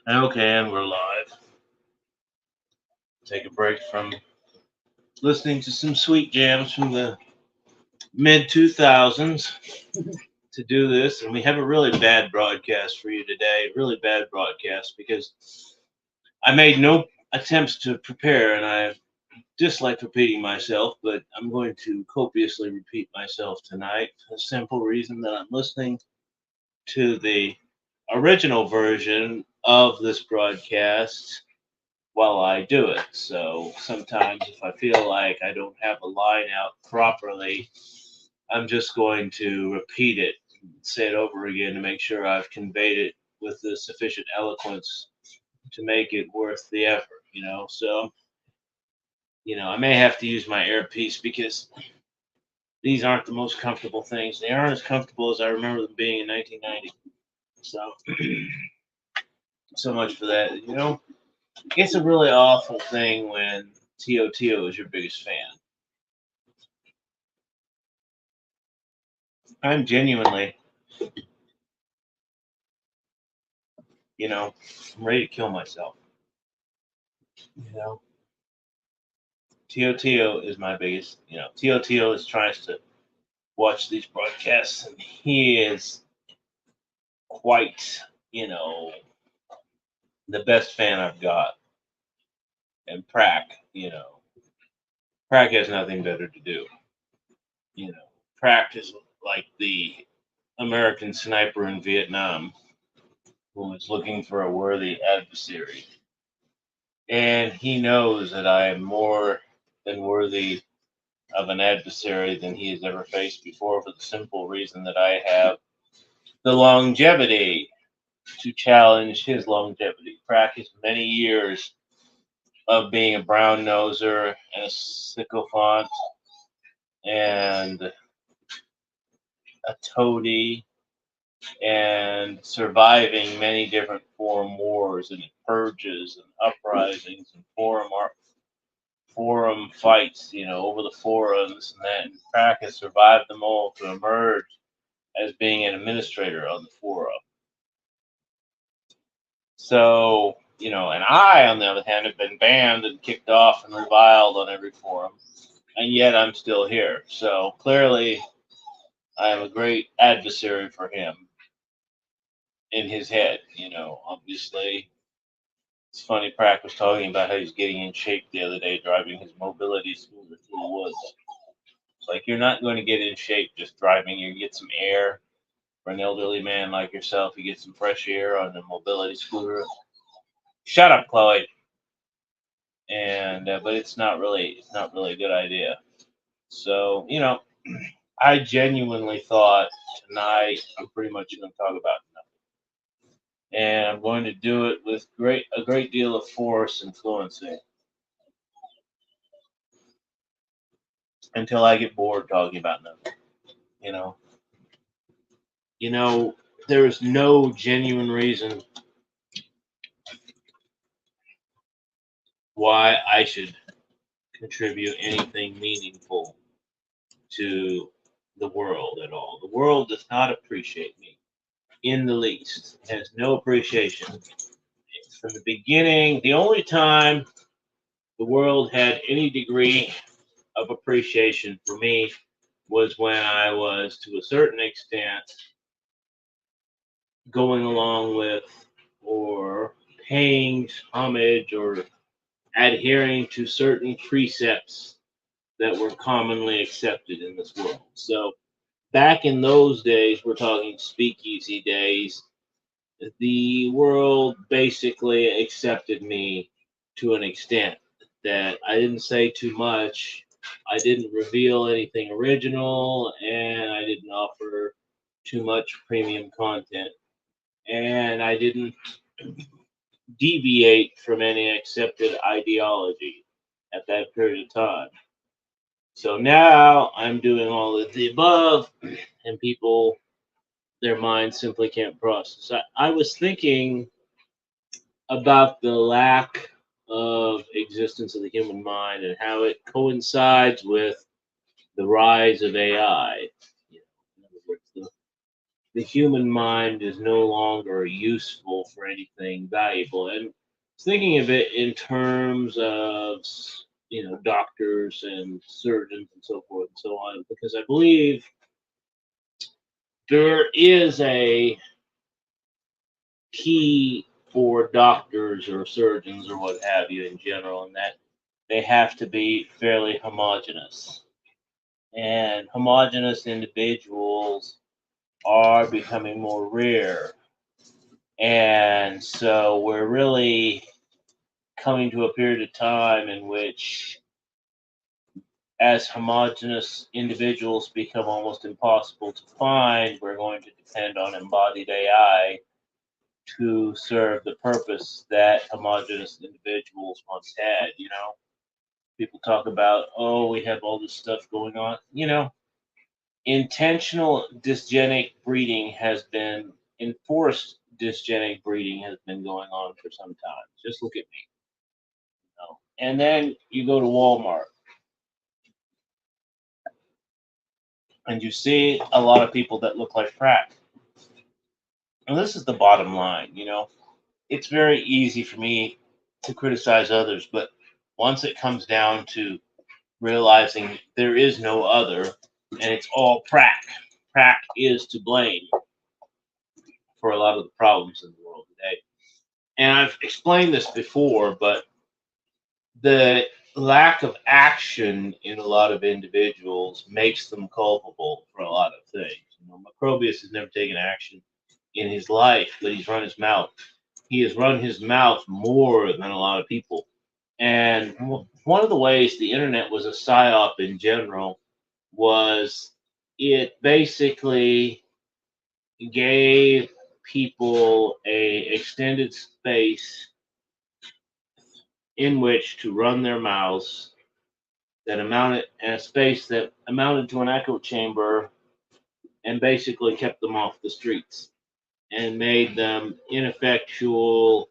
Okay, and we're live. Take a break from listening to some sweet jams from the mid 2000s to do this. And we have a really bad broadcast for you today. Really bad broadcast because I made no attempts to prepare and I dislike repeating myself, but I'm going to copiously repeat myself tonight for the simple reason that I'm listening to the original version of this broadcast while I do it. So sometimes if I feel like I don't have a line out properly, I'm just going to repeat it, say it over again to make sure I've conveyed it with the sufficient eloquence to make it worth the effort. So, I may have to use my earpiece because these aren't the most comfortable things. They aren't as comfortable as I remember them being in 1990. So, so much for that. It's a really awful thing when TOTO is your biggest fan. I'm genuinely, you know, I'm ready to kill myself. You know, Tio is my biggest. Tio is trying to watch these broadcasts, and he is quite, you know, the best fan I've got. And Prack has nothing better to do. Prack is like the American sniper in Vietnam who is looking for a worthy adversary, and he knows that I am more than worthy of an adversary than he has ever faced before for the simple reason that I have the longevity to challenge his longevity. Practice many years of being a brown noser and a sycophant and a toady and surviving many different forum wars and purges and uprisings and forum fights, over the forums, and then Pratt has survived them all to emerge as being an administrator on the forum. So, and I, on the other hand, have been banned and kicked off and reviled on every forum, and yet I'm still here. So clearly, I am a great adversary for him in his head. Obviously, it's funny. Pratt was talking about how he's getting in shape the other day, driving his mobility scooter through the woods. It's like you're not going to get in shape just driving. You get some air for an elderly man like yourself. You get some fresh air on a mobility scooter. Shut up, Chloe. And but it's not really a good idea. So I genuinely thought tonight I'm pretty much going to talk about nothing, and I'm going to do it with a great deal of force and fluency until I get bored talking about nothing. You know, you know, there is no genuine reason why I should contribute anything meaningful to the world at all. The world does not appreciate me in the least. It has no appreciation. From the beginning, the only time the world had any degree of appreciation for me was when I was, to a certain extent, going along with or paying homage or adhering to certain precepts that were commonly accepted in this world. So back in those days, we're talking speakeasy days, the world basically accepted me to an extent that I didn't say too much. I didn't reveal anything original, and I didn't offer too much premium content, and I didn't deviate from any accepted ideology at that period of time. So now I'm doing all of the above, and people, their minds simply can't process. I was thinking about the lack of existence of the human mind and how it coincides with the rise of AI. In other words, the human mind is no longer useful for anything valuable. And thinking of it in terms of, doctors and surgeons and so forth and so on, because I believe there is a key for doctors or surgeons or what have you in general, and that they have to be fairly homogenous. And homogenous individuals are becoming more rare. And so we're really coming to a period of time in which, as homogenous individuals become almost impossible to find, we're going to depend on embodied AI to serve the purpose that homogenous individuals once had. People talk about, oh, we have all this stuff going on. Intentional dysgenic breeding has been enforced. Dysgenic breeding has been going on for some time. Just look at me. And then you go to Walmart and you see a lot of people that look like Pratt. And this is the bottom line. It's very easy for me to criticize others, but once it comes down to realizing there is no other and it's all Pratt is to blame for a lot of the problems in the world today. And I've explained this before, but the lack of action in a lot of individuals makes them culpable for a lot of things. Macrobius has never taken action in his life, but he's run his mouth. He has run his mouth more than a lot of people. And one of the ways the internet was a psyop in general was it basically gave people a extended space in which to run their mouths that amounted in a space that amounted to an echo chamber and basically kept them off the streets and made them ineffectual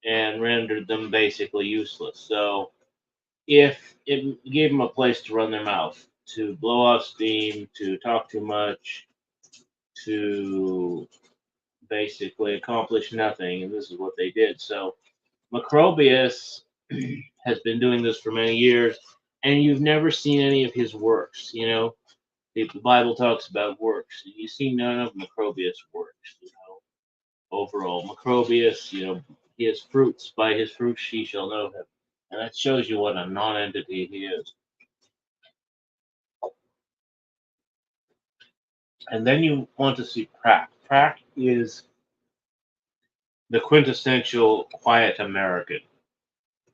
and rendered them basically useless. So if it gave them a place to run their mouth, to blow off steam, to talk too much, to basically accomplish nothing, and this is what they did. So Macrobius has been doing this for many years, and you've never seen any of his works. The Bible talks about works. You see none of Macrobius' works. Overall, Macrobius, he has fruits. By his fruits ye shall know him, and that shows you what a non-entity he is. And then you want to see Pratt. Pratt is the quintessential quiet American.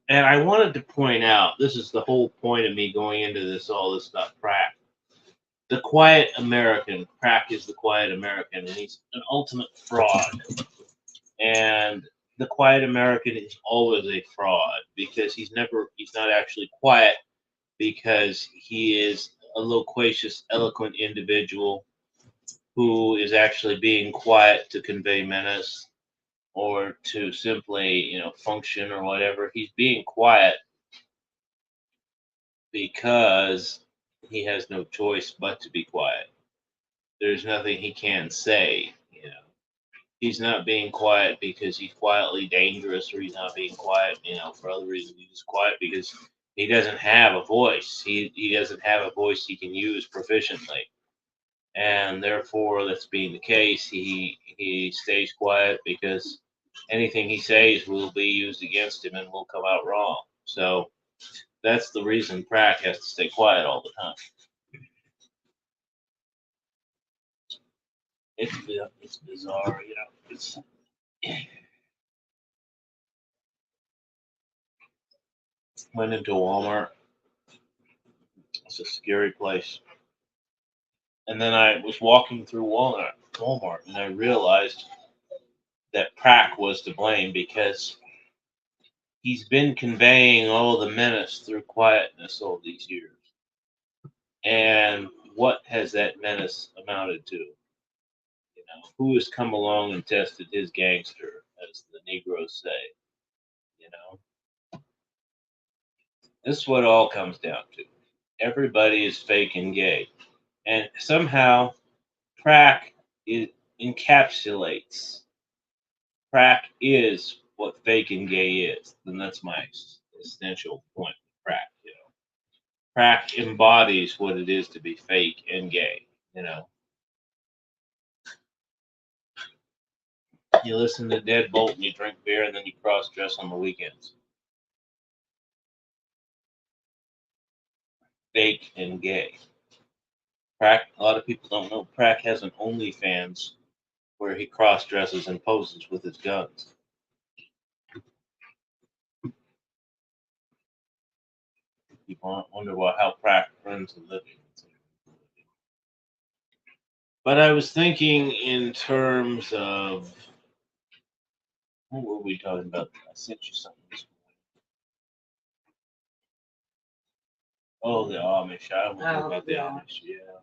And I wanted to point out, this is the whole point of me going into all this about Pratt. The quiet American, Pratt is the quiet American, and he's an ultimate fraud. And the quiet American is always a fraud because he's not actually quiet because he is a loquacious, eloquent individual who is actually being quiet to convey menace or to simply, function or whatever. He's being quiet because he has no choice but to be quiet. There's nothing he can say. He's not being quiet because he's quietly dangerous, or he's not being quiet, for other reasons. He's quiet because he doesn't have a voice. He doesn't have a voice he can use proficiently. And therefore, that's being the case. He stays quiet because anything he says will be used against him and will come out wrong. So that's the reason Pratt has to stay quiet all the time. It's bizarre. It's went into Walmart. It's a scary place. And then I was walking through Walmart, and I realized that Pratt was to blame because he's been conveying all the menace through quietness all these years. And what has that menace amounted to? Who has come along and tested his gangster, as the Negroes say? You know, this is what it all comes down to. Everybody is fake and gay, and somehow Pratt encapsulates crack is what fake and gay is. Then that's my essential point with crack. Crack embodies what it is to be fake and gay. You listen to Deadbolt and you drink beer and then you cross dress on the weekends. Fake and gay. Crack, a lot of people don't know, Crack has an OnlyFans where he cross dresses and poses with his guns. People wonder how Crack earns a living. But I was thinking in terms of, what were we talking about? I sent you something this morning. Oh, the Amish. I don't know about the Amish. Yeah.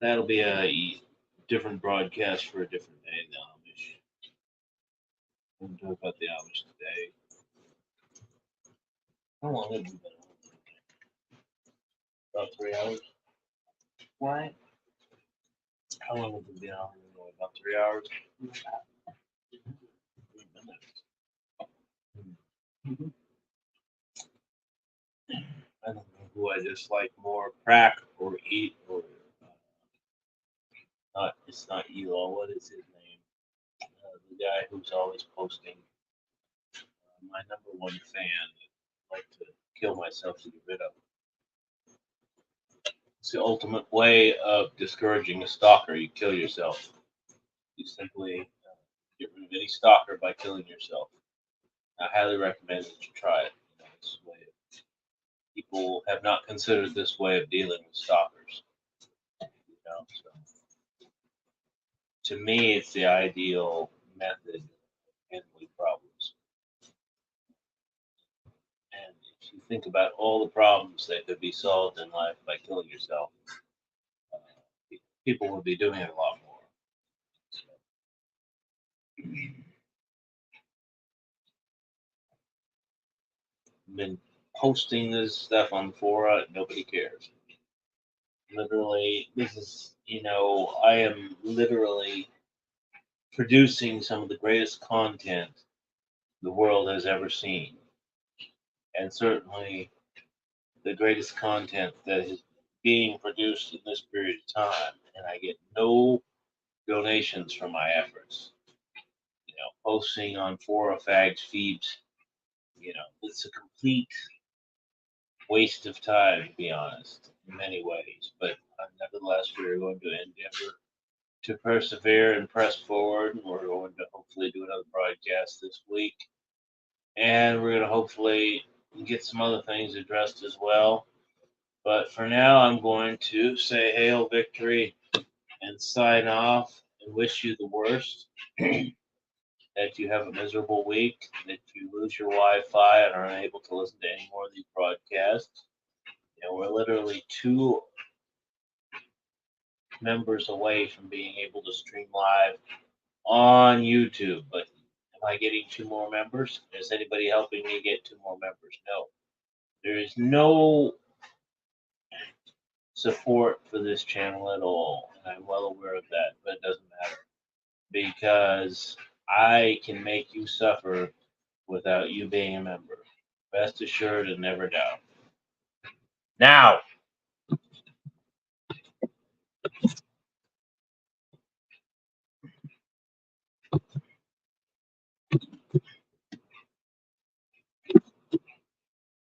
That'll be a different broadcast for a different day, the Amish. We'll talk about the Amish today. How long have we been on? About 3 hours. What? How long have we been on? About 3 hours. 3 minutes. I don't know who I dislike more, Crack or Eat or not. It's not Elo. What is his name? The guy who's always posting. My number one fan. I'd like to kill myself to get rid of. It's the ultimate way of discouraging a stalker. You kill yourself. You simply get rid of any stalker by killing yourself. I highly recommend that you try it. This way people have not considered this way of dealing with stalkers. So to me, it's the ideal method of handling problems. And if you think about all the problems that could be solved in life by killing yourself, people would be doing it a lot more. Been posting this stuff on Fora, nobody cares. Literally, this is, I am literally producing some of the greatest content the world has ever seen. And certainly the greatest content that is being produced in this period of time. And I get no donations from my efforts. Posting on Fora Fags feeds, it's a complete waste of time, to be honest, in many ways. But nevertheless, we're going to endeavor to persevere and press forward. And we're going to hopefully do another broadcast this week. And we're going to hopefully get some other things addressed as well. But for now, I'm going to say hail victory and sign off and wish you the worst. That you have a miserable week, that you lose your Wi-Fi and are unable to listen to any more of these broadcasts. We're literally 2 members away from being able to stream live on YouTube. But am I getting 2 more members? Is anybody helping me get 2 more members? No. There is no support for this channel at all, and I'm well aware of that, but it doesn't matter because I can make you suffer without you being a member. Rest assured and never doubt. Now,